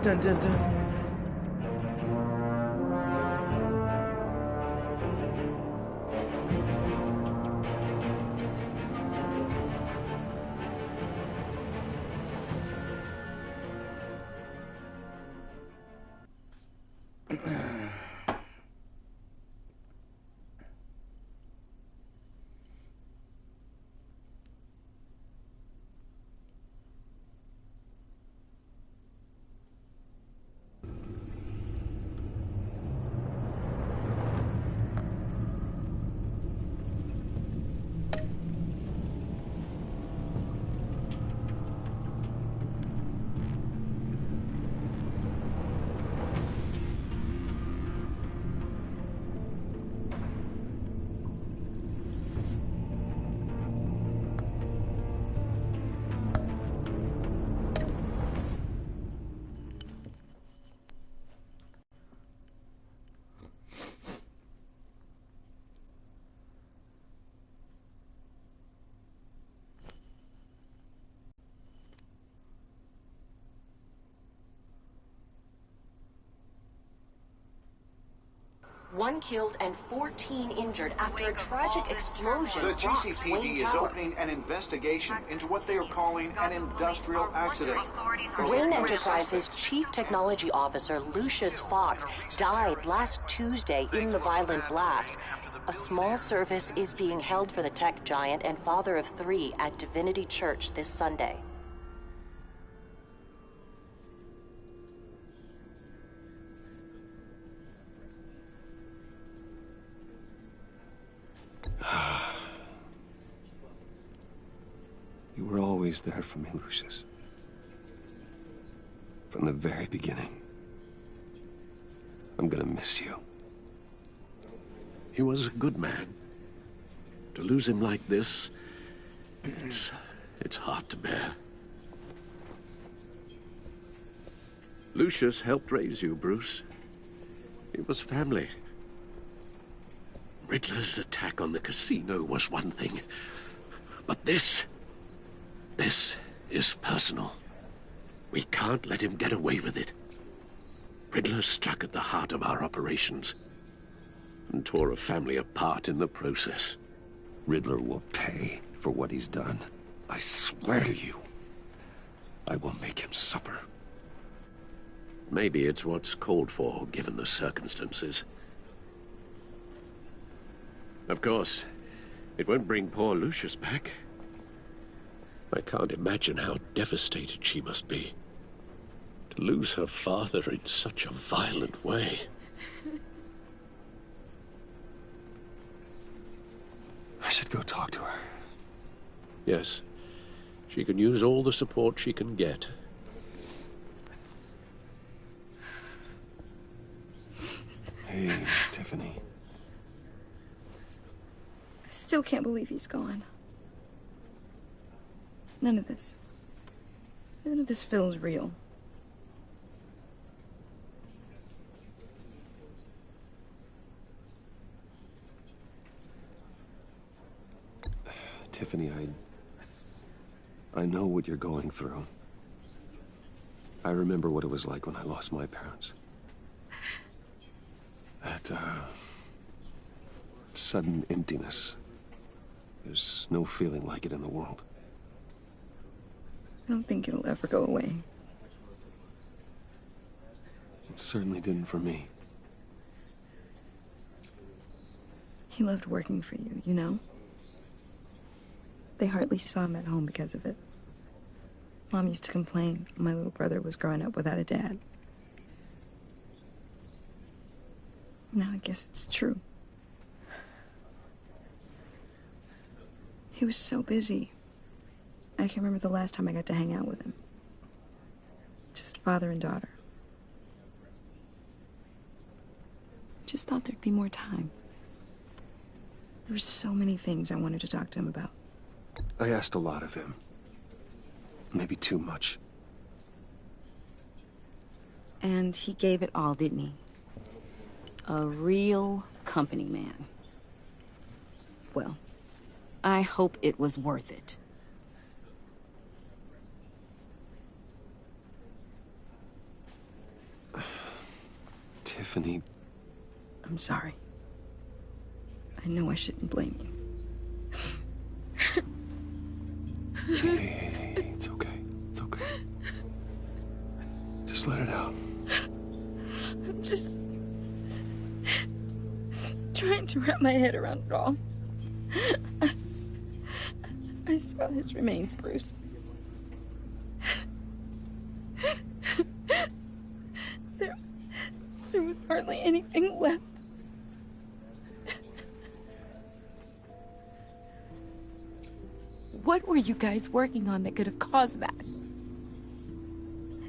Dun dun dun. One killed and 14 injured after a tragic explosion. The GCPD is opening an investigation into what they are calling an industrial accident. Wayne Enterprises' Chief Technology Officer Lucius Fox died last Tuesday in the violent blast. A small service is being held for the tech giant and father of 3 at Divinity Church this Sunday. You were always there for me, Lucius. From the very beginning. I'm gonna miss you. He was a good man. To lose him like this, it's hard to bear. Lucius helped raise you, Bruce. It was family. Riddler's attack on the casino was one thing, but this is personal. We can't let him get away with it. Riddler struck at the heart of our operations and tore a family apart in the process. Riddler will pay for what he's done. I swear to you, I will make him suffer. Maybe it's what's called for, given the circumstances. Of course, it won't bring poor Lucius back. I can't imagine how devastated she must be. To lose her father in such a violent way. I should go talk to her. Yes, she can use all the support she can get. Hey, Tiffany. I still can't believe he's gone. None of this feels real. Tiffany, I know what you're going through. I remember what it was like when I lost my parents. That, sudden emptiness. There's no feeling like it in the world. I don't think it'll ever go away. It certainly didn't for me. He loved working for you, you know? They hardly saw him at home because of it. Mom used to complain my little brother was growing up without a dad. Now I guess it's true. He was so busy. I can't remember the last time I got to hang out with him. Just father and daughter. Just thought there'd be more time. There were so many things I wanted to talk to him about. I asked a lot of him. Maybe too much. And he gave it all, didn't he? A real company man. Well, I hope it was worth it. Tiffany. I'm sorry. I know I shouldn't blame you. Hey, it's okay. It's okay. Just let it out. I'm just trying to wrap my head around it all. I saw his remains, Bruce. There was hardly anything left. What were you guys working on that could have caused that?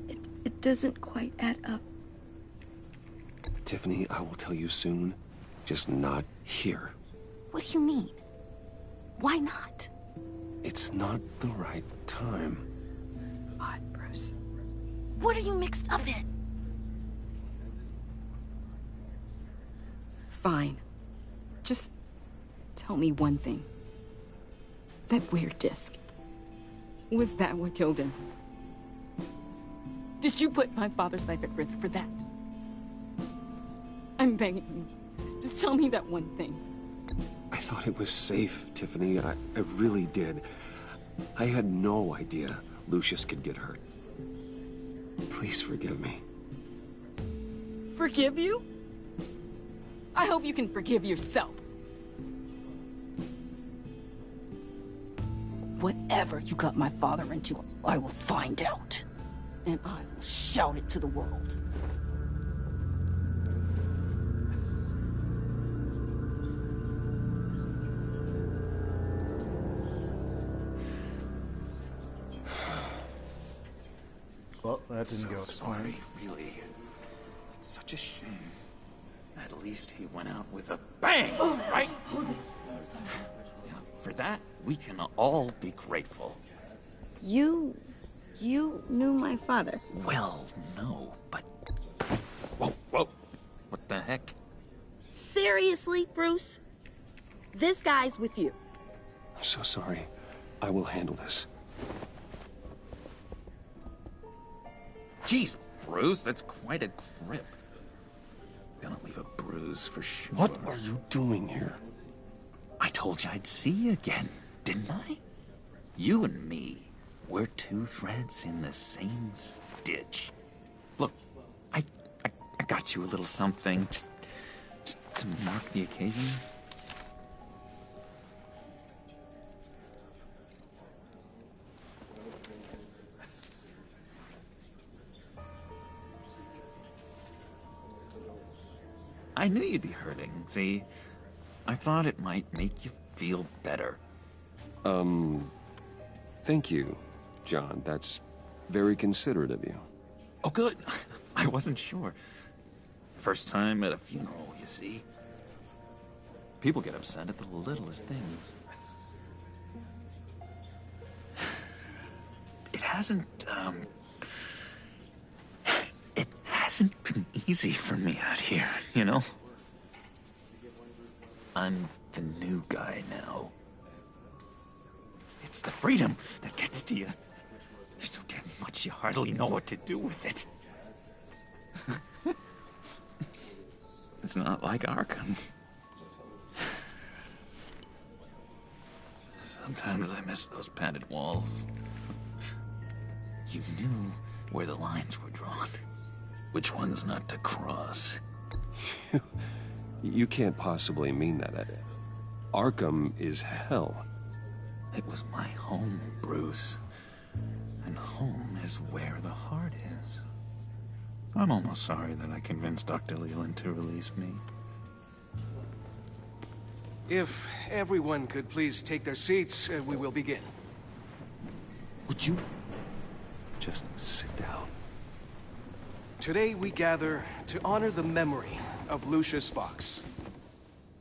It doesn't quite add up. Tiffany, I will tell you soon. Just not here. What do you mean? Why not? It's not the right time. Odd, Bruce. What are you mixed up in? Fine. Just tell me one thing. That weird disc. Was that what killed him? Did you put my father's life at risk for that? I'm begging you. Just tell me that one thing. I thought it was safe, Tiffany. I really did. I had no idea Lucius could get hurt. Please forgive me. Forgive you? I hope you can forgive yourself. Whatever you got my father into, I will find out. And I will shout it to the world. Well, that didn't go So as planned. sorry, really. It's such a shame. At least he went out with a bang, right? Yeah, for that, we can all be grateful. You knew my father. Well, no, but... Whoa, whoa. What the heck? Seriously, Bruce? This guy's with you. I'm so sorry. I will handle this. Jeez, Bruce, that's quite a grip. Gonna leave a bruise for sure. What are you doing here? I told you I'd see you again, didn't I? You and me, we're two threads in the same stitch. Look, I got you a little something, just to mark the occasion. I knew you'd be hurting, see? I thought it might make you feel better. Thank you, John. That's very considerate of you. Oh, good. I wasn't sure. First time at a funeral, you see? People get upset at the littlest things. It hasn't been easy for me out here, you know? I'm the new guy now. It's the freedom that gets to you. There's so damn much you hardly know what to do with it. It's not like Arkham. Sometimes I miss those padded walls. You knew where the lines were drawn. Which ones not to cross. You can't possibly mean that. Arkham is hell. It was my home, Bruce. And home is where the heart is. I'm almost sorry that I convinced Dr. Leland to release me. If everyone could please take their seats, we will begin. Would you? Just sit down. Today we gather to honor the memory of Lucius Fox.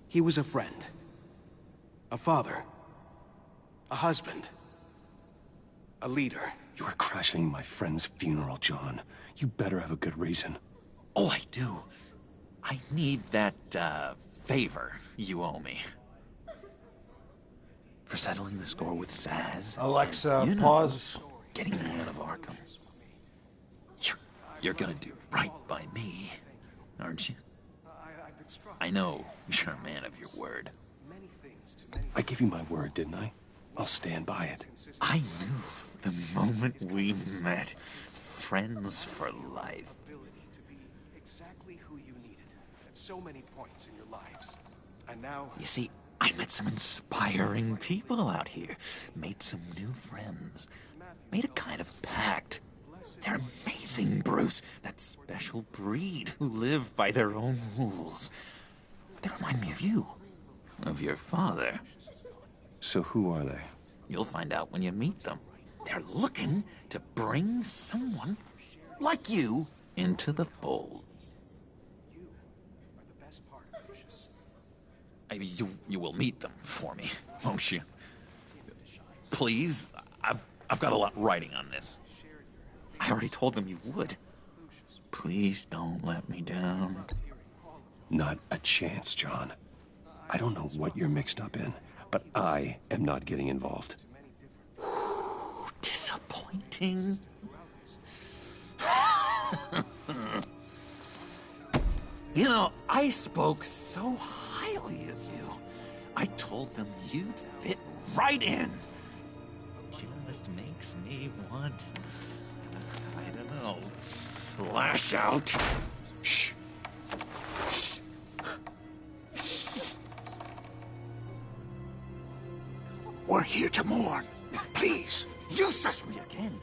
He was a friend, a father, a husband, a leader. You are crashing my friend's funeral, John. You better have a good reason. Oh, I do. I need that, favor you owe me. For settling the score with Zaz. Alexa, You know, pause. Getting me out of Arkham. You're gonna do right by me, aren't you? I know you're a man of your word. I gave you my word, didn't I? I'll stand by it. I knew the moment we met. Friends for life. To be exactly who you needed at so many points in your lives. And now... You see, I met some inspiring people out here. Made some new friends. Made a kind of pact. They're amazing, Bruce. That special breed who live by their own rules. They remind me of you. Of your father. So who are they? You'll find out when you meet them. They're looking to bring someone like you into the fold. You are the best part of Lucius. You will meet them for me, won't you? Please, I've got a lot writing on this. I already told them you would. Please don't let me down. Not a chance, John. I don't know what you're mixed up in, but I am not getting involved. Disappointing. You know, I spoke so highly of you. I told them you'd fit right in. Just makes me want, I don't know, lash out. Shh. Shh. Shh. We're here to mourn. Please, you shush me again.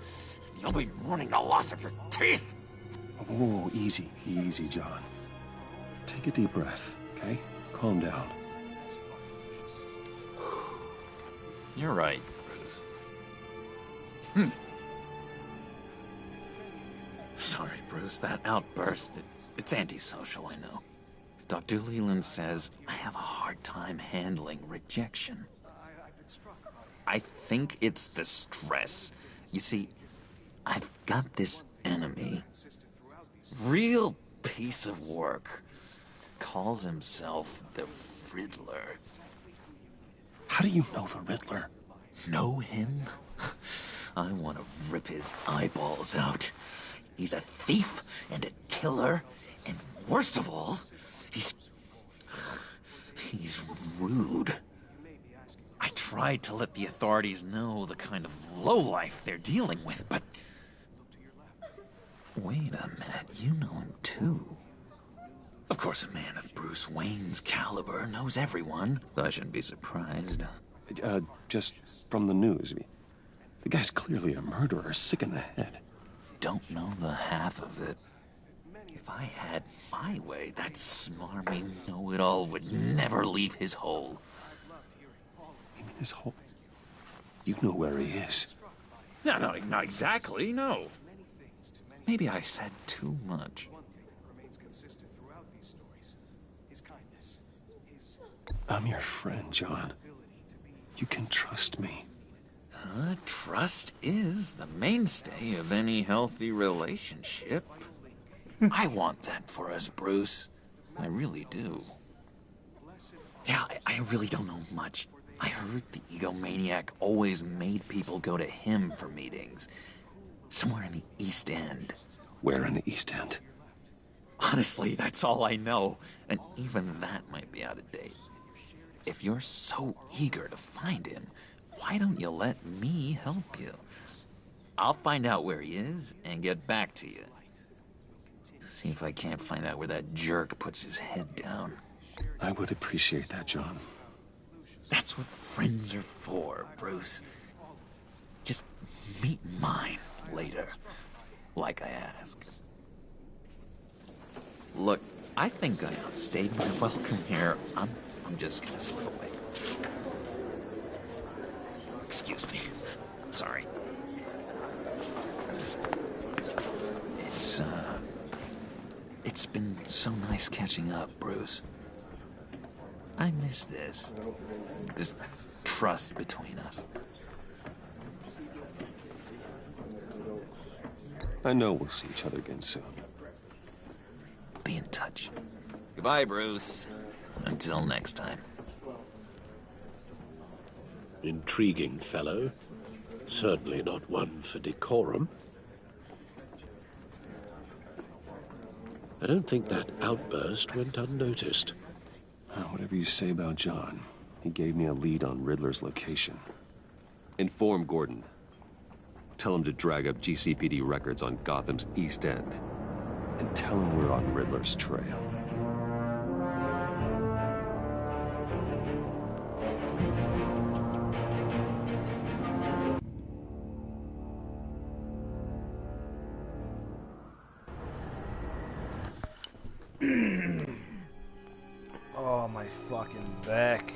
You'll be mourning the loss of your teeth. Oh, easy, easy, John. Take a deep breath, okay? Calm down. You're right, Bruce. Sorry, Bruce, that outburst, it's antisocial, I know. Dr. Leland says I have a hard time handling rejection. I think it's the stress. You see, I've got this enemy. Real piece of work. Calls himself the Riddler. How do you know the Riddler? Know him? I want to rip his eyeballs out. He's a thief and a killer, and worst of all, he's rude. I tried to let the authorities know the kind of lowlife they're dealing with, but... Wait a minute, you know him too. Of course, a man of Bruce Wayne's caliber knows everyone, so I shouldn't be surprised. Just from the news. The guy's clearly a murderer, sick in the head. Don't know the half of it. If I had my way, that smarmy know-it-all would never leave his hole. You mean his hole? You know where he is. No, not exactly, no. Maybe I said too much. I'm your friend, John. You can trust me. Trust is the mainstay of any healthy relationship. I want that for us, Bruce. I really do. Yeah, I really don't know much. I heard the egomaniac always made people go to him for meetings. Somewhere in the East End. Where in the East End? Honestly, that's all I know. And even that might be out of date. If you're so eager to find him, why don't you let me help you? I'll find out where he is and get back to you. See if I can't find out where that jerk puts his head down. I would appreciate that, John. That's what friends are for, Bruce. Just meet mine later, like I asked. Look, I think I outstayed my welcome here. I'm just gonna slip away. Excuse me. I'm sorry. It's been so nice catching up, Bruce. I miss this trust between us. I know we'll see each other again soon. Be in touch. Goodbye, Bruce. Until next time. Intriguing fellow. Certainly not one for decorum. I don't think that outburst went unnoticed. Whatever you say about John, he gave me a lead on Riddler's location. Inform Gordon. Tell him to drag up GCPD records on Gotham's East End. And tell him we're on Riddler's trail. Oh, my fucking back.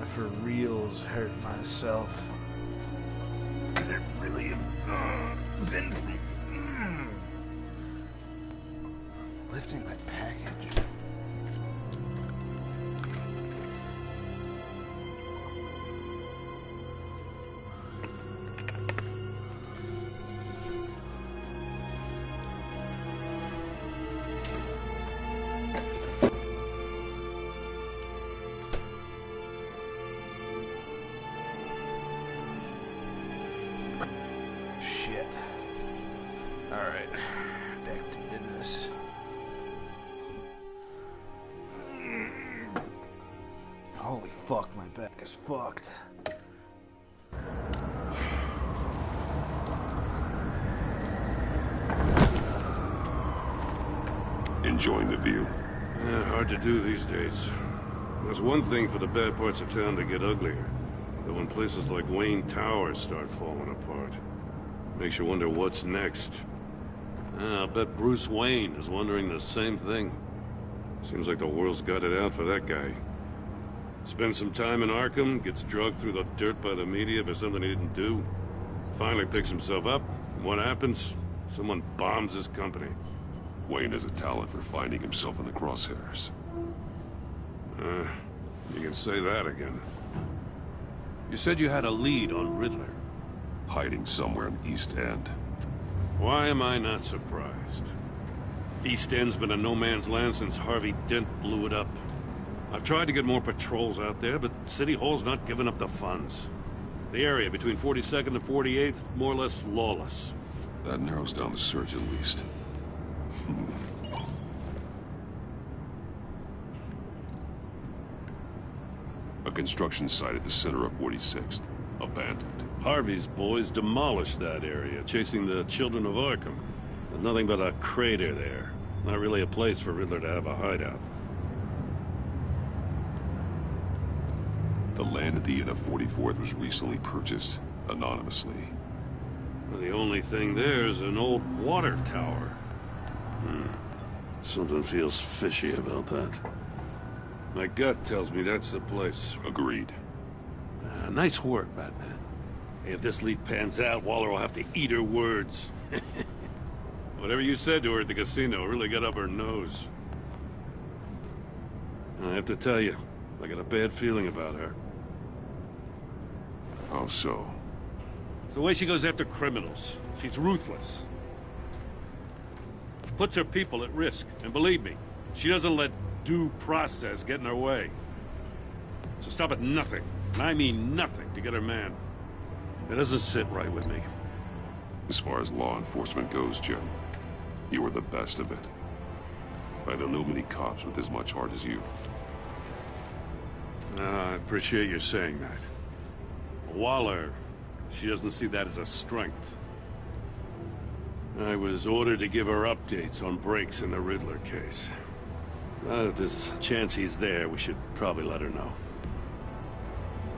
I for reals hurt myself. Could it really have been from lifting my package? Shit. Alright, back to business. Holy fuck, my back is fucked. Enjoying the view? Yeah, hard to do these days. There's one thing for the bad parts of town to get uglier. But when places like Wayne Towers start falling apart, makes you wonder what's next. I'll bet Bruce Wayne is wondering the same thing. Seems like the world's got it out for that guy. Spends some time in Arkham, gets dragged through the dirt by the media for something he didn't do. Finally picks himself up, and what happens? Someone bombs his company. Wayne has a talent for finding himself in the crosshairs. You can say that again. You said you had a lead on Riddler. Hiding somewhere in East End. Why am I not surprised? East End's been a no-man's land since Harvey Dent blew it up. I've tried to get more patrols out there, but City Hall's not giving up the funds. The area between 42nd and 48th, more or less lawless. That narrows down the search at least. A construction site at the center of 46th. Abandoned. Harvey's boys demolished that area, chasing the children of Arkham. There's nothing but a crater there. Not really a place for Riddler to have a hideout. The land at the end of 44th was recently purchased, anonymously. Well, the only thing there is an old water tower. Something feels fishy about that. My gut tells me that's the place. Agreed. Nice work, Batman. Hey, if this lead pans out, Waller will have to eat her words. Whatever you said to her at the casino really got up her nose. I have to tell you, I got a bad feeling about her. How so? It's the way she goes after criminals. She's ruthless. Puts her people at risk, and believe me, she doesn't let due process get in her way. So stop at nothing, and I mean nothing, to get her man. It doesn't sit right with me. As far as law enforcement goes, Jim, you were the best of it. I don't know many cops with as much heart as you. I appreciate you saying that. Waller, she doesn't see that as a strength. I was ordered to give her updates on breaks in the Riddler case. If there's a chance he's there, we should probably let her know.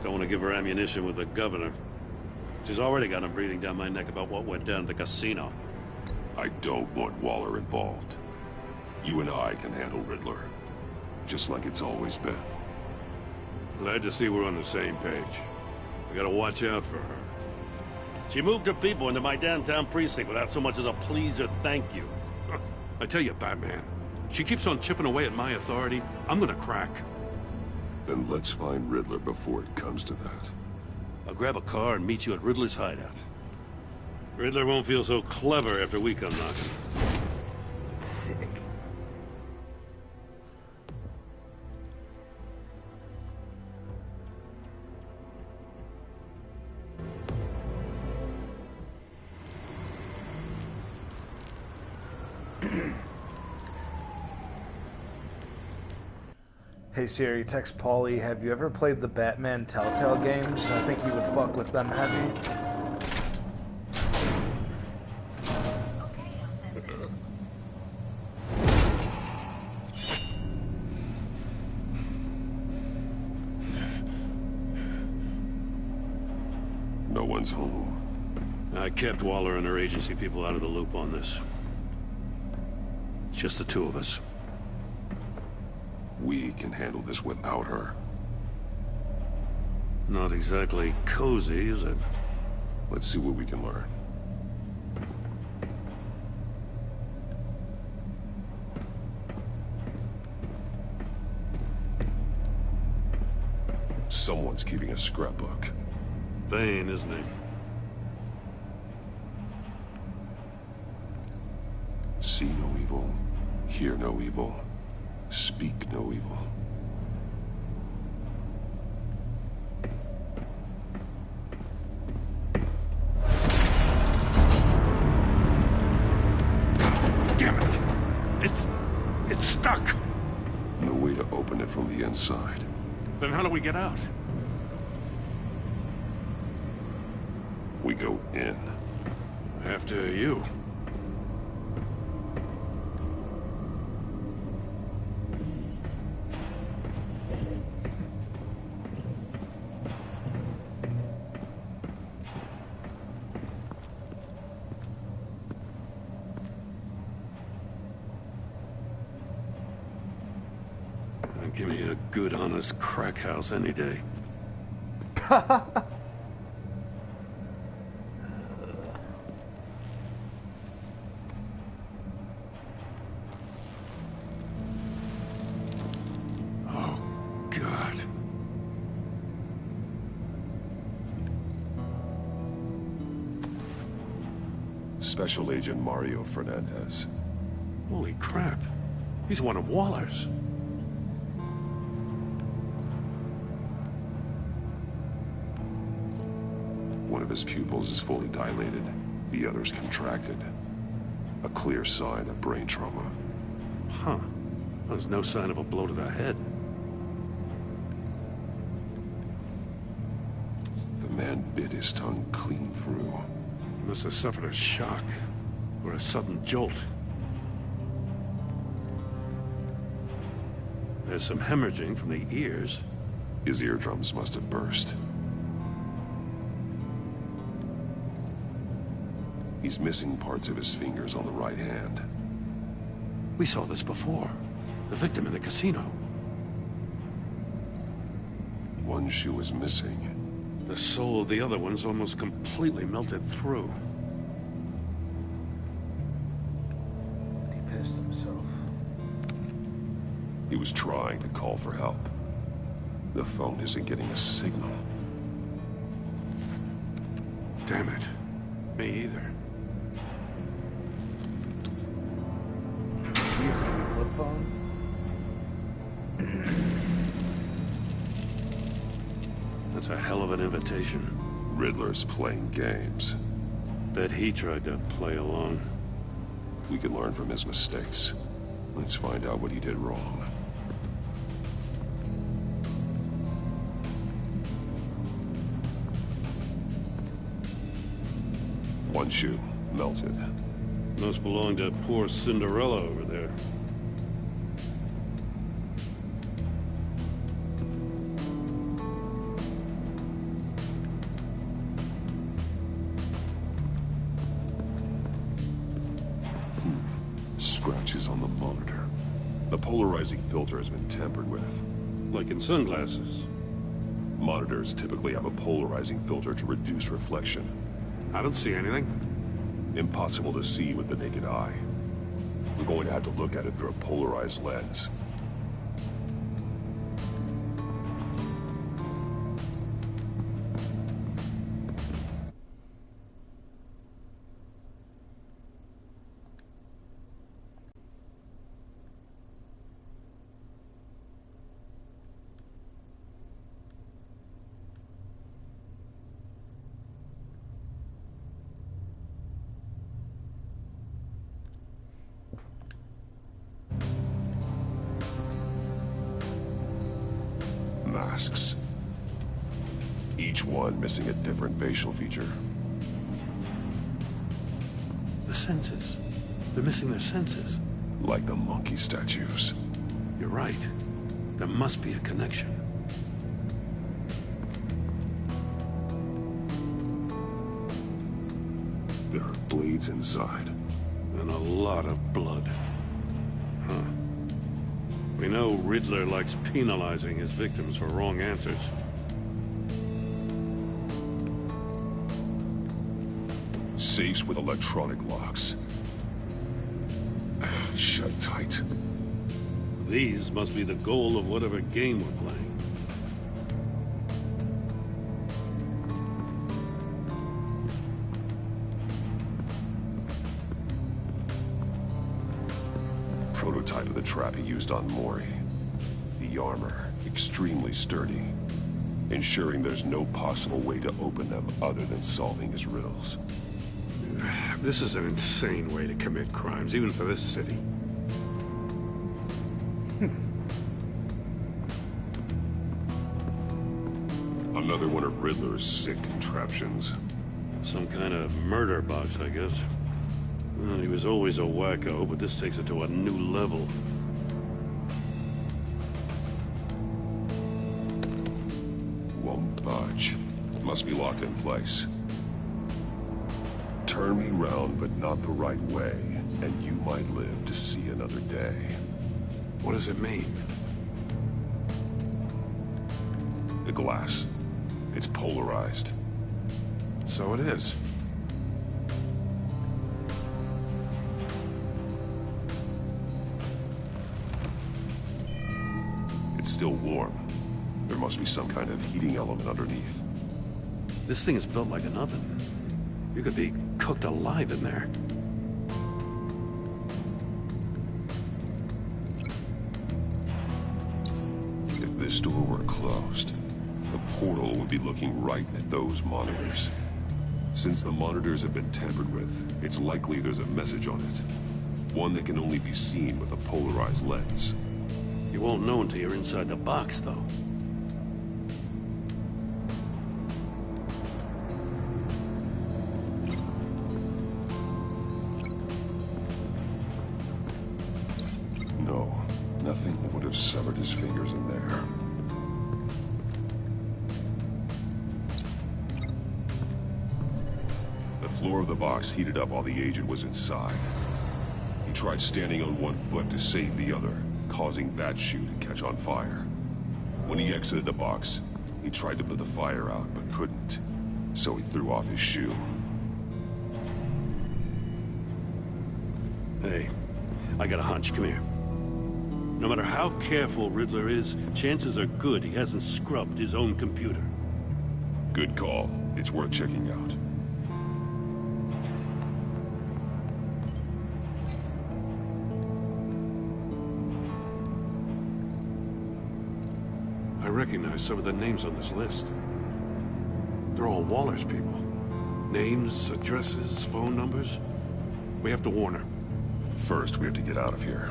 Don't want to give her ammunition with the governor. She's already got him breathing down my neck about what went down at the casino. I don't want Waller involved. You and I can handle Riddler, just like it's always been. Glad to see we're on the same page. We gotta watch out for her. She moved her people into my downtown precinct without so much as a please or thank you. I tell you, Batman, she keeps on chipping away at my authority, I'm gonna crack. Then let's find Riddler before it comes to that. I'll grab a car and meet you at Riddler's hideout. Riddler won't feel so clever after we come knocking. Sick. Hey Siri, text Paulie, have you ever played the Batman Telltale games? I think he would fuck with them heavy. No one's home. I kept Waller and her agency people out of the loop on this. It's just the two of us. We can handle this without her. Not exactly cozy, is it? Let's see what we can learn. Someone's keeping a scrapbook. Vain, isn't he? See no evil, hear no evil, speak no evil. Damn it! It's stuck! No way to open it from the inside. Then how do we get out? We go in. After you. Give me a good, honest crack house any day. Oh, God. Special Agent Mario Fernandez. Holy crap. He's one of Waller's. One of his pupils is fully dilated, the other's contracted. A clear sign of brain trauma. Huh. There's no sign of a blow to the head. The man bit his tongue clean through. He must have suffered a shock, or a sudden jolt. There's some hemorrhaging from the ears. His eardrums must have burst. He's missing parts of his fingers on the right hand. We saw this before. The victim in the casino. One shoe is missing. The sole of the other one's almost completely melted through. He pissed himself. He was trying to call for help. The phone isn't getting a signal. Damn it. Me either. Uses a flip phone? That's a hell of an invitation. Riddler's playing games. Bet he tried to play along. We can learn from his mistakes. Let's find out what he did wrong. One shoe, melted. Must belong to poor Cinderella over there. Scratches on the monitor. The polarizing filter has been tampered with. Like in sunglasses. Monitors typically have a polarizing filter to reduce reflection. I don't see anything. Impossible to see with the naked eye. We're going to have to look at it through a polarized lens. masks. Each one missing a different facial feature. The senses. They're missing their senses. Like the monkey statues. You're right. There must be a connection. There are blades inside. And a lot of blood. Huh. We know Riddler likes penalizing his victims for wrong answers. Safes with electronic locks. Shut tight. These must be the goal of whatever game we're playing. Prototype of the trap he used on Mori. The armor, extremely sturdy, ensuring there's no possible way to open them other than solving his riddles. This is an insane way to commit crimes, even for this city. Another one of Riddler's sick contraptions. Some kind of murder box, I guess. Well, he was always a wacko, but this takes it to a new level. Won't budge. Must be locked in place. Turn me round, but not the right way, and you might live to see another day. What does it mean? The glass. It's polarized. So it is. It's still warm. There must be some kind of heating element underneath. This thing is built like an oven. You could be cooked alive in there. If this door were closed, the portal would be looking right at those monitors. Since the monitors have been tampered with, it's likely there's a message on it. One that can only be seen with a polarized lens. You won't know until you're inside the box, though. No, nothing that would have severed his fingers in there. The floor of the box heated up while the agent was inside. He tried standing on one foot to save the other, causing that shoe to catch on fire. When he exited the box, he tried to put the fire out, but couldn't. So he threw off his shoe. Hey, I got a hunch. Come here. No matter how careful Riddler is, chances are good he hasn't scrubbed his own computer. Good call. It's worth checking out. I recognize some of the names on this list. They're all Waller's people. Names, addresses, phone numbers. We have to warn her. First, we have to get out of here.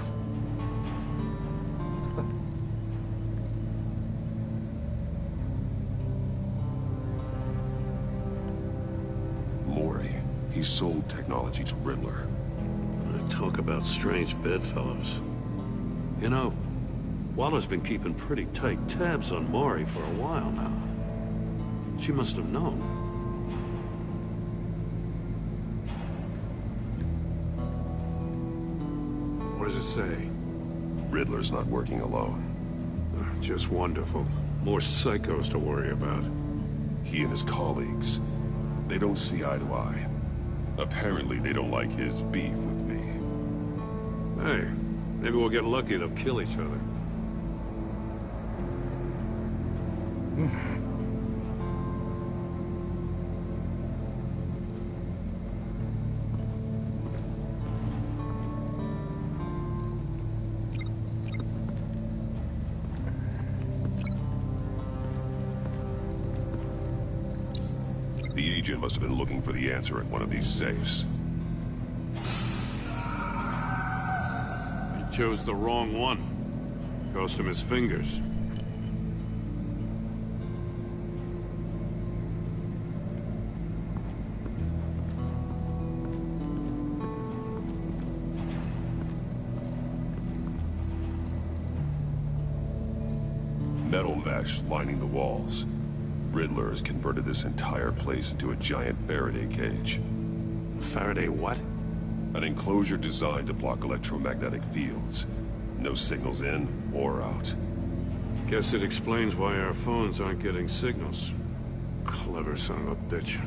Mori. He sold technology to Riddler. Talk about strange bedfellows. You know, Waller's been keeping pretty tight tabs on Mori for a while now. She must have known. What does it say? Riddler's not working alone. Just wonderful. More psychos to worry about. He and his colleagues, they don't see eye to eye. Apparently, they don't like his beef with me. Hey, maybe we'll get lucky. They'll kill each other. The agent must have been looking for the answer in one of these safes. He chose the wrong one. Cost him his fingers. metal mesh lining the walls. Riddler has converted this entire place into a giant Faraday cage. Faraday what? An enclosure designed to block electromagnetic fields. No signals in or out. Guess it explains why our phones aren't getting signals. Clever son of a bitch.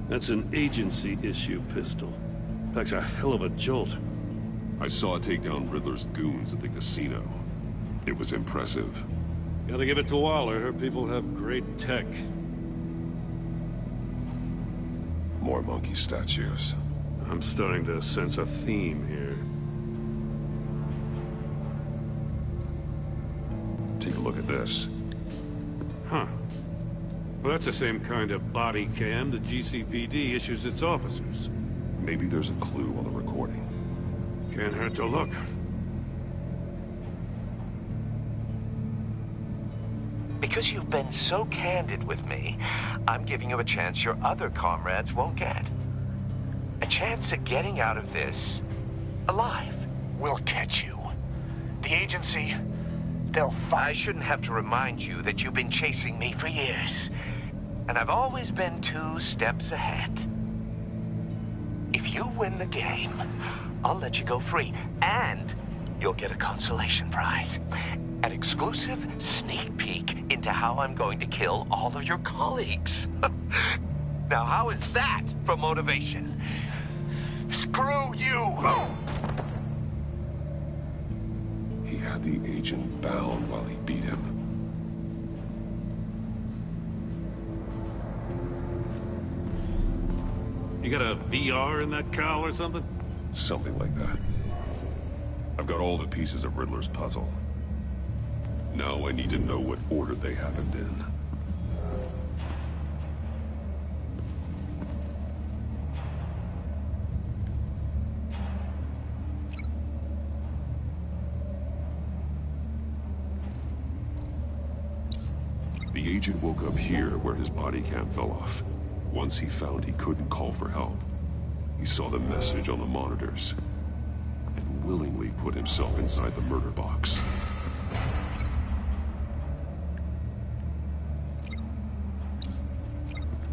That's an agency-issue pistol. Packs a hell of a jolt. I saw it take down Riddler's goons at the casino. It was impressive. Gotta give it to Waller. Her people have great tech. More monkey statues. I'm starting to sense a theme here. Take a look at this. Huh. Well, that's the same kind of body cam the GCPD issues its officers. Maybe there's a clue on the recording. Can't hurt to look. Because you've been so candid with me, I'm giving you a chance your other comrades won't get. A chance at getting out of this alive. We'll catch you. The agency, they'll I shouldn't have to remind you that you've been chasing me for years. And I've always been 2 steps ahead. If you win the game, I'll let you go free. And you'll get a consolation prize. An exclusive sneak peek into how I'm going to kill all of your colleagues. Now, how is that for motivation? screw you! He had the agent bound while he beat him. You got a VR in that cowl or something? Something like that. I've got all the pieces of Riddler's puzzle. Now I need to know what order they happened in. The agent woke up here where his body cam fell off. Once he found he couldn't call for help, he saw the message on the monitors and willingly put himself inside the murder box.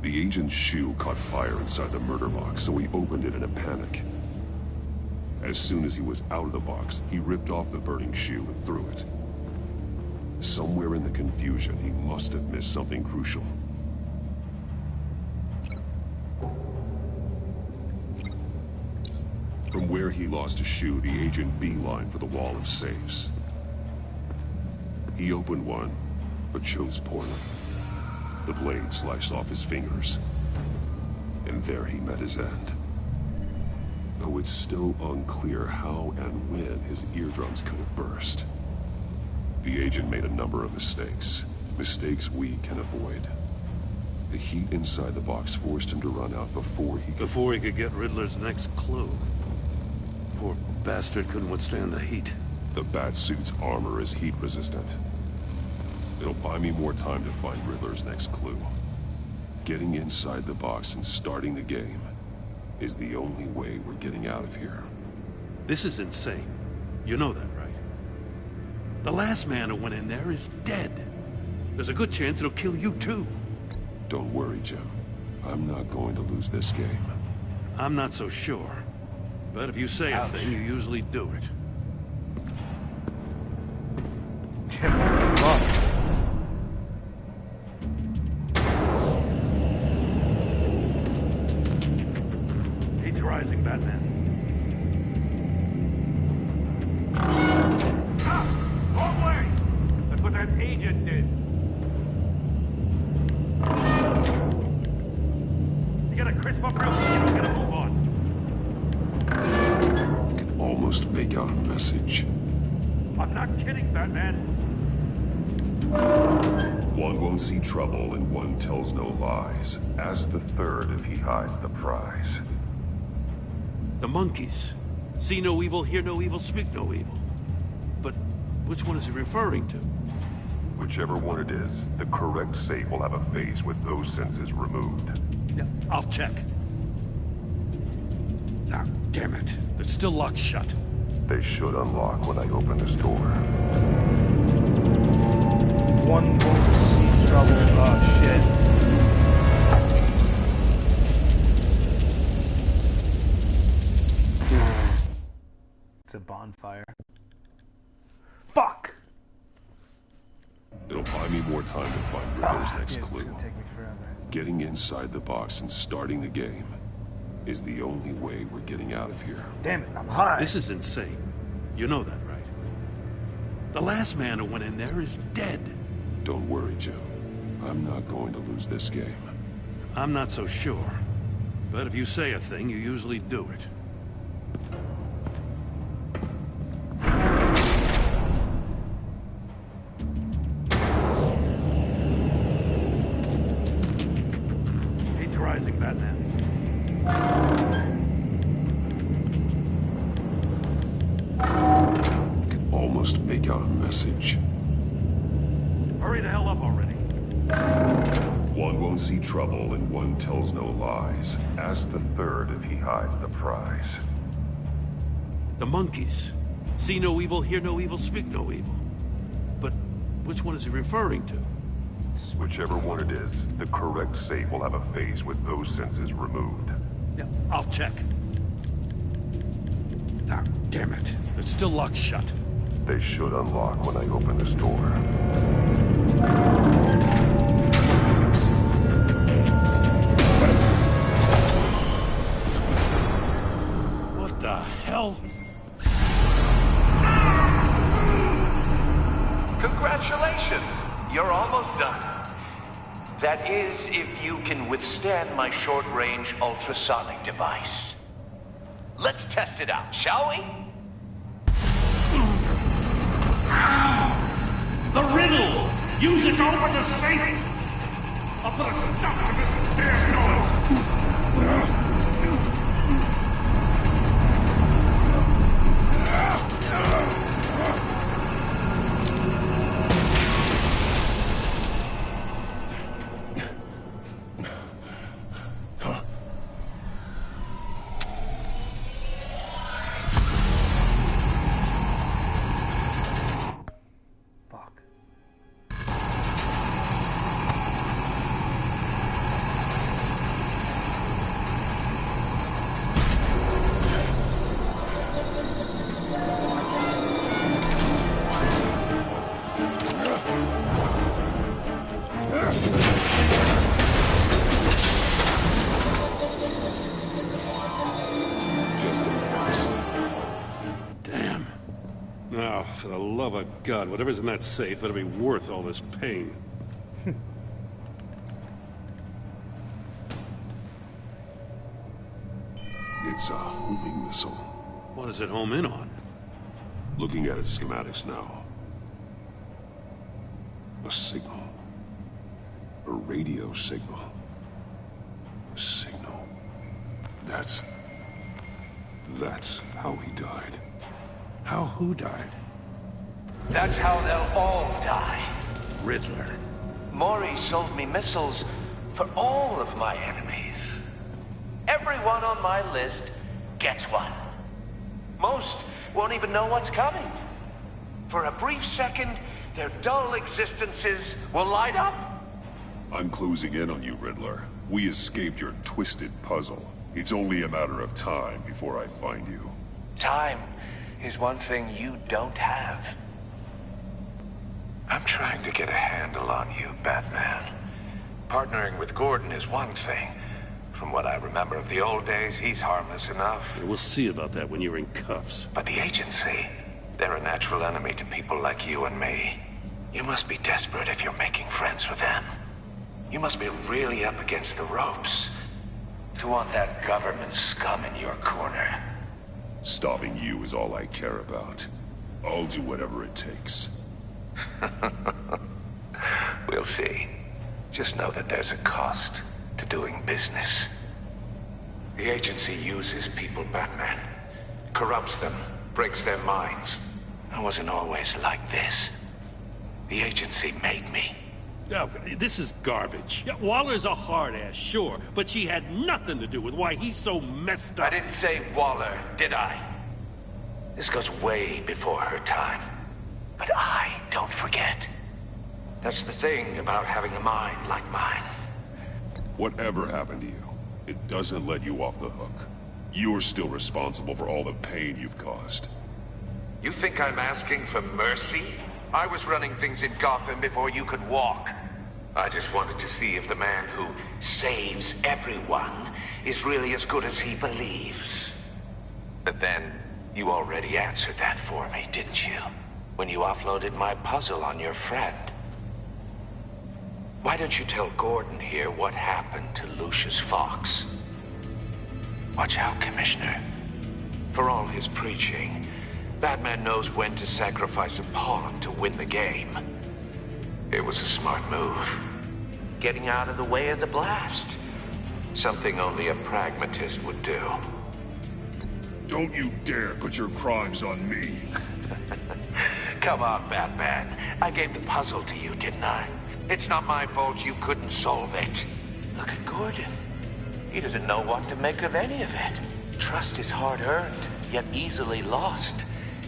The agent's shoe caught fire inside the murder box, so he opened it in a panic. As soon as he was out of the box, he ripped off the burning shoe and threw it. Somewhere in the confusion, he must have missed something crucial. From where he lost a shoe, the agent beelined for the wall of safes. He opened one, but chose poorly. The blade sliced off his fingers, and there he met his end. Though it's still unclear how and when his eardrums could have burst. The agent made a number of mistakes. Mistakes we can avoid. The heat inside the box forced him to run out before he could get Riddler's next clue. Poor bastard couldn't withstand the heat. The Batsuit's armor is heat resistant. It'll buy me more time to find Riddler's next clue. Getting inside the box and starting the game is the only way we're getting out of here. This is insane. You know that, right? The last man who went in there is dead. There's a good chance it'll kill you too. Don't worry, Jim. I'm not going to lose this game. I'm not so sure. But if you say a thing, you usually do it. He's rising, Batman. Wrong way! That's what that agent did. You gotta crisp up real quick, you gotta move on. I can almost make out a message. I'm not kidding, Batman. One won't see trouble and one tells no lies. Ask the third if he hides the prize. The monkeys. See no evil, hear no evil, speak no evil. which one is he referring to? Whichever one it is, the correct safe will have a face with those senses removed. Yeah, I'll check. Ah, damn it. They're still locked shut. They should unlock when I open this door. One won't see trouble. Oh, shit. It's a bonfire. Fuck! It'll buy me more time to find Riddler's next Dude, clue. It's gonna take me forever. Getting inside the box and starting the game is the only way we're getting out of here. Damn it, I'm high. This is insane. You know that, right? The last man who went in there is dead. Don't worry, Jim. I'm not going to lose this game. I'm not so sure. But if you say a thing, you usually do it. He's rising, Batman. I can almost make out a message. Hurry the hell up already. One won't see trouble and one tells no lies. Ask the third if he hides the prize. The monkeys. See no evil, hear no evil, speak no evil. But which one is he referring to? Whichever one it is, the correct safe will have a face with those senses removed. Yeah, I'll check. Ah, damn it. They're still locked shut. They should unlock when I open this door. What the hell? Congratulations! You're almost done. That is, if you can withstand my short-range ultrasonic device. Let's test it out, shall we? The riddle! Use it to open the safe! I'll put a stop to this damn noise! For the love of God, whatever's in that safe better be worth all this pain. It's a homing missile. What does it home in on? Looking at its schematics now. A signal. A radio signal. A signal. That's how he died. How who died? That's how they'll all die. Riddler. Maury sold me missiles for all of my enemies. Everyone on my list gets one. Most won't even know what's coming. For a brief second, their dull existences will light up. I'm closing in on you, Riddler. We escaped your twisted puzzle. It's only a matter of time before I find you. Time is one thing you don't have. I'm trying to get a handle on you, Batman. Partnering with Gordon is one thing. From what I remember of the old days, he's harmless enough. We'll see about that when you're in cuffs. But the agency, they're a natural enemy to people like you and me. You must be desperate if you're making friends with them. You must be really up against the ropes to want that government scum in your corner. Stopping you is all I care about. I'll do whatever it takes. We'll see. Just know that there's a cost to doing business. The agency uses people, Batman. Corrupts them, breaks their minds. I wasn't always like this. The agency made me. Oh, this is garbage. Yeah, Waller's a hard-ass, sure, but she had nothing to do with why he's so messed up. I didn't say Waller, did I? This goes way before her time. But I don't forget. That's the thing about having a mind like mine. Whatever happened to you, it doesn't let you off the hook. You're still responsible for all the pain you've caused. You think I'm asking for mercy? I was running things in Gotham before you could walk. I just wanted to see if the man who saves everyone is really as good as he believes. But then, you already answered that for me, didn't you? When you offloaded my puzzle on your friend. Why don't you tell Gordon here what happened to Lucius Fox? Watch out, Commissioner. For all his preaching, Batman knows when to sacrifice a pawn to win the game. It was a smart move. Getting out of the way of the blast. Something only a pragmatist would do. Don't you dare put your crimes on me. Come on, Batman. I gave the puzzle to you, didn't I? It's not my fault you couldn't solve it. Look at Gordon. He doesn't know what to make of any of it. Trust is hard-earned, yet easily lost,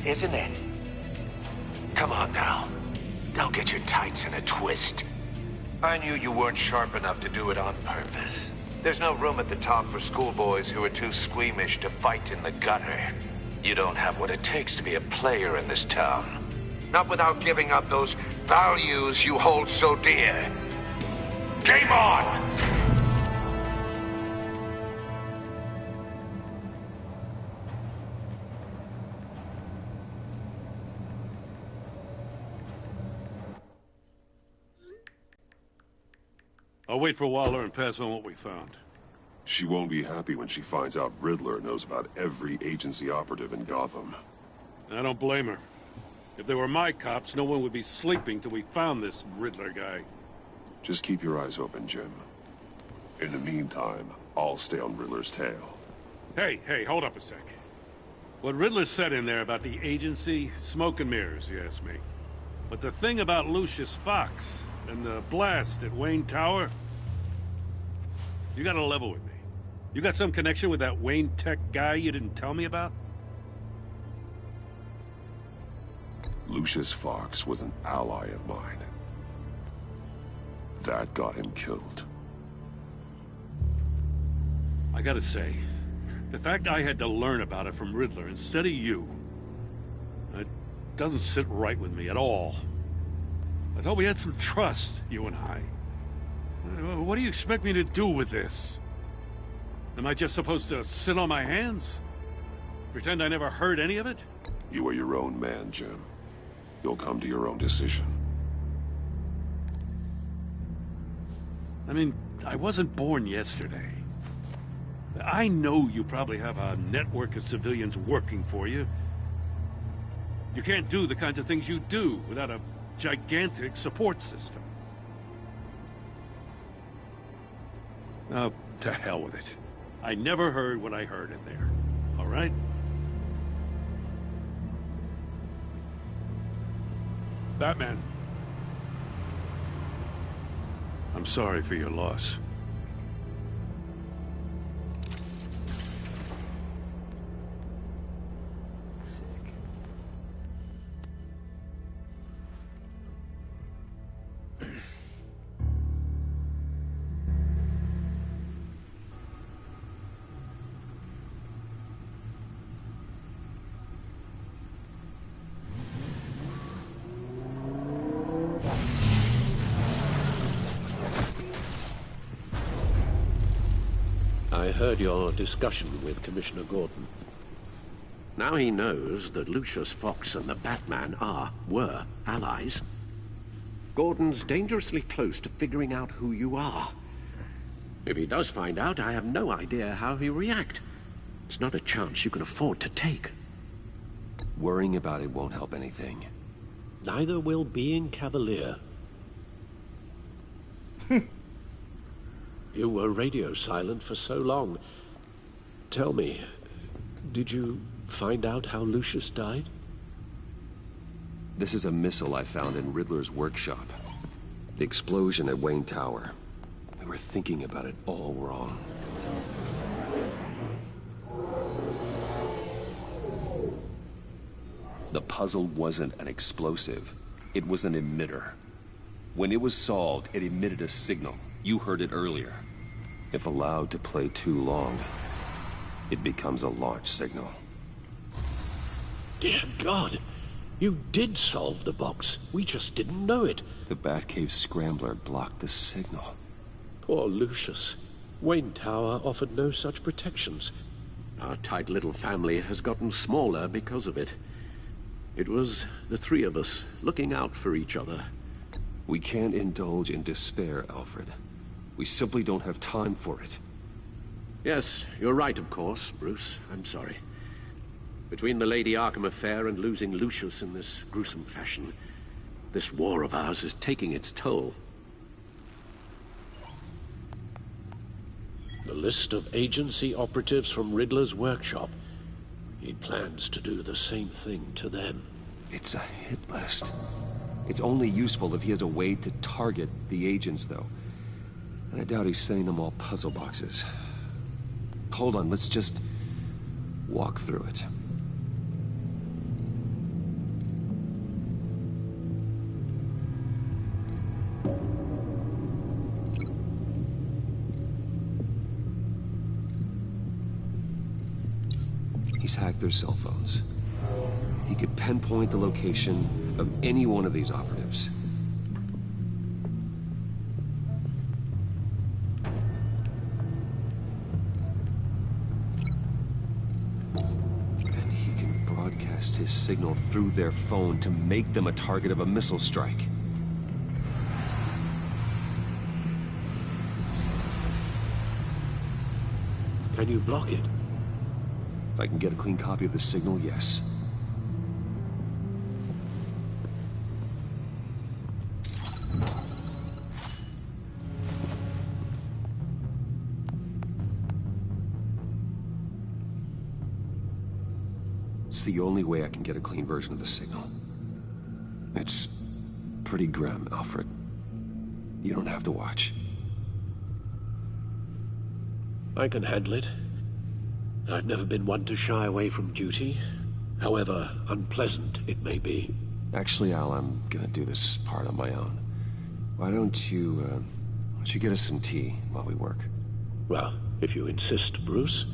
isn't it? Come on now. Don't get your tights in a twist. I knew you weren't sharp enough to do it on purpose. There's no room at the top for schoolboys who are too squeamish to fight in the gutter. You don't have what it takes to be a player in this town. Not without giving up those values you hold so dear. Game on! I'll wait for Waller and pass on what we found. She won't be happy when she finds out Riddler knows about every agency operative in Gotham. I don't blame her. If they were my cops, no one would be sleeping till we found this Riddler guy. Just keep your eyes open, Jim. In the meantime, I'll stay on Riddler's tail. Hey, hold up a sec. What Riddler said in there about the agency, smoke and mirrors, you ask me. But the thing about Lucius Fox and the blast at Wayne Tower, you gotta level with me. You got some connection with that Wayne Tech guy you didn't tell me about? Lucius Fox was an ally of mine. That got him killed. I gotta say, the fact I had to learn about it from Riddler instead of you, it doesn't sit right with me at all. I thought we had some trust, you and I. What do you expect me to do with this? Am I just supposed to sit on my hands? Pretend I never heard any of it? You are your own man, Jim. You'll come to your own decision. I mean, I wasn't born yesterday. I know you probably have a network of civilians working for you. You can't do the kinds of things you do without a gigantic support system. Oh, to hell with it. I never heard what I heard in there. All right? Batman. I'm sorry for your loss. I heard your discussion with Commissioner Gordon. Now he knows that Lucius Fox and the Batman were allies. Gordon's dangerously close to figuring out who you are. If he does find out, I have no idea how he'll react. It's not a chance you can afford to take. Worrying about it won't help anything. Neither will being cavalier. You were radio silent for so long. Tell me, did you find out how Lucius died? This is a missile I found in Riddler's workshop. The explosion at Wayne Tower. We were thinking about it all wrong. The puzzle wasn't an explosive. It was an emitter. When it was solved, it emitted a signal. You heard it earlier. If allowed to play too long, it becomes a launch signal. Dear God! You did solve the box. We just didn't know it. The Batcave Scrambler blocked the signal. Poor Lucius. Wayne Tower offered no such protections. Our tight little family has gotten smaller because of it. It was the three of us looking out for each other. We can't indulge in despair, Alfred. We simply don't have time for it. Yes, you're right, of course, Bruce. I'm sorry. Between the Lady Arkham affair and losing Lucius in this gruesome fashion, this war of ours is taking its toll. The list of agency operatives from Riddler's workshop. He plans to do the same thing to them. It's a hit list. It's only useful if he has a way to target the agents, though. And I doubt he's sending them all puzzle boxes. Hold on, let's just walk through it. He's hacked their cell phones. He could pinpoint the location of any one of these operatives. And he can broadcast his signal through their phone to make them a target of a missile strike. Can you block it? If I can get a clean copy of the signal, yes. It's the only way I can get a clean version of the signal. It's pretty grim, Alfred. You don't have to watch. I can handle it. I've never been one to shy away from duty, however unpleasant it may be. Actually, Al, I'm gonna do this part on my own. Why don't you get us some tea while we work? Well, if you insist, Bruce.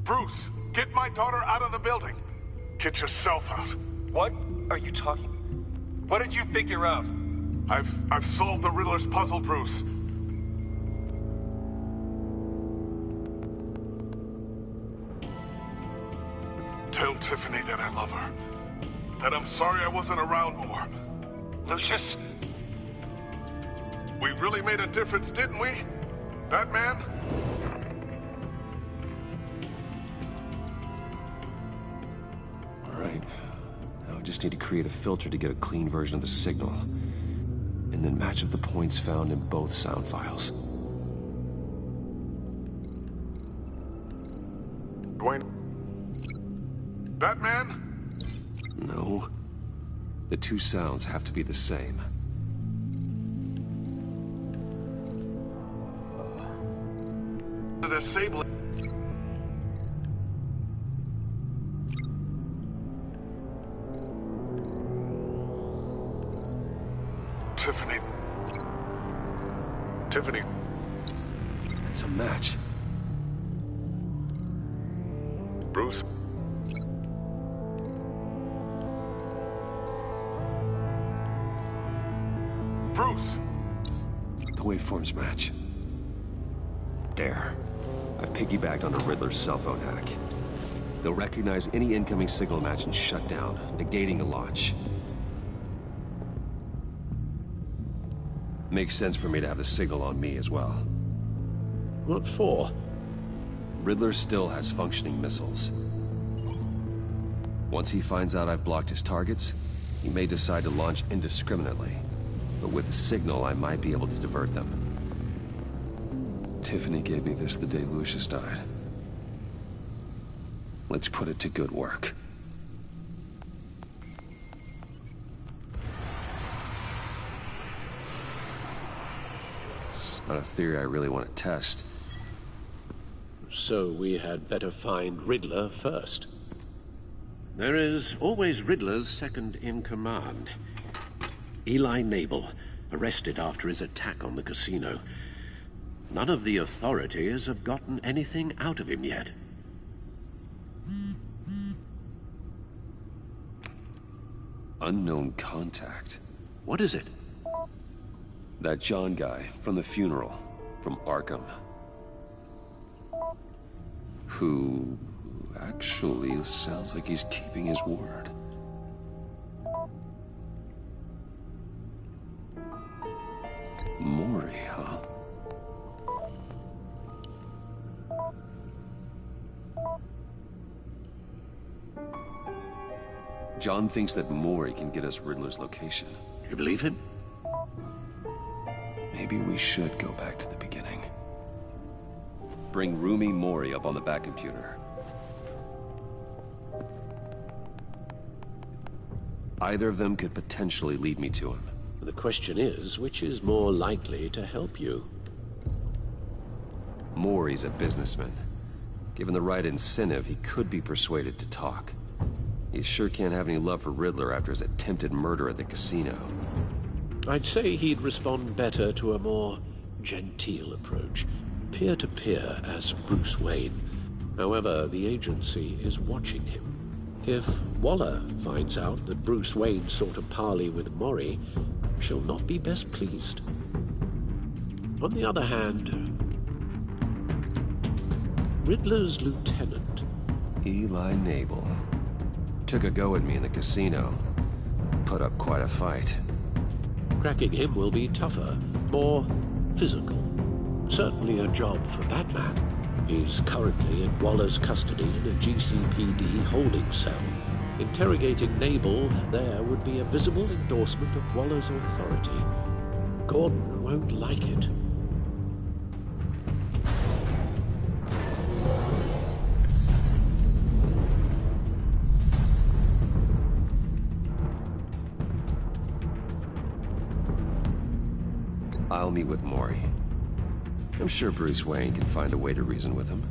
Bruce, get my daughter out of the building. Get yourself out. What are you talking? What did you figure out? I've solved the Riddler's puzzle, Bruce. Tell Tiffany that I love her. That I'm sorry I wasn't around more. Lucius? We really made a difference, didn't we? Batman? All right. Now I just need to create a filter to get a clean version of the signal. And then match up the points found in both sound files. Dwayne? Batman? No. The two sounds have to be the same. Disable it. Tiffany. Tiffany. It's a match. Bruce. Bruce. The waveforms match. There. I've piggybacked on a Riddler's cell phone hack. They'll recognize any incoming signal match and shut down, negating a launch. Makes sense for me to have the signal on me as well. What for? Riddler still has functioning missiles. Once he finds out I've blocked his targets, he may decide to launch indiscriminately. But with the signal, I might be able to divert them. Tiffany gave me this the day Lucius died. Let's put it to good work. It's not a theory I really want to test. So we had better find Riddler first. There is always Riddler's second in command. Eli Nabel, arrested after his attack on the casino. None of the authorities have gotten anything out of him yet. Unknown contact. What is it? That John guy from the funeral, from Arkham. Who actually sounds like he's keeping his word. Maury, huh? John thinks that Maury can get us Riddler's location. You believe him? Maybe we should go back to the beginning. Bring Roomy Maury up on the back computer. Either of them could potentially lead me to him. The question is, which is more likely to help you? Maury's a businessman. Given the right incentive, he could be persuaded to talk. He sure can't have any love for Riddler after his attempted murder at the casino. I'd say he'd respond better to a more genteel approach, peer-to-peer as Bruce Wayne. However, the agency is watching him. If Waller finds out that Bruce Wayne sought a parley with Maury, she'll not be best pleased. On the other hand, Riddler's lieutenant, Eli Nabel, took a go at me in the casino. Put up quite a fight. Cracking him will be tougher, more physical. Certainly a job for Batman. He's currently in Waller's custody in a GCPD holding cell. Interrogating Nabel there would be a visible endorsement of Waller's authority. Gordon won't like it. I'll meet with Maury. I'm sure Bruce Wayne can find a way to reason with him.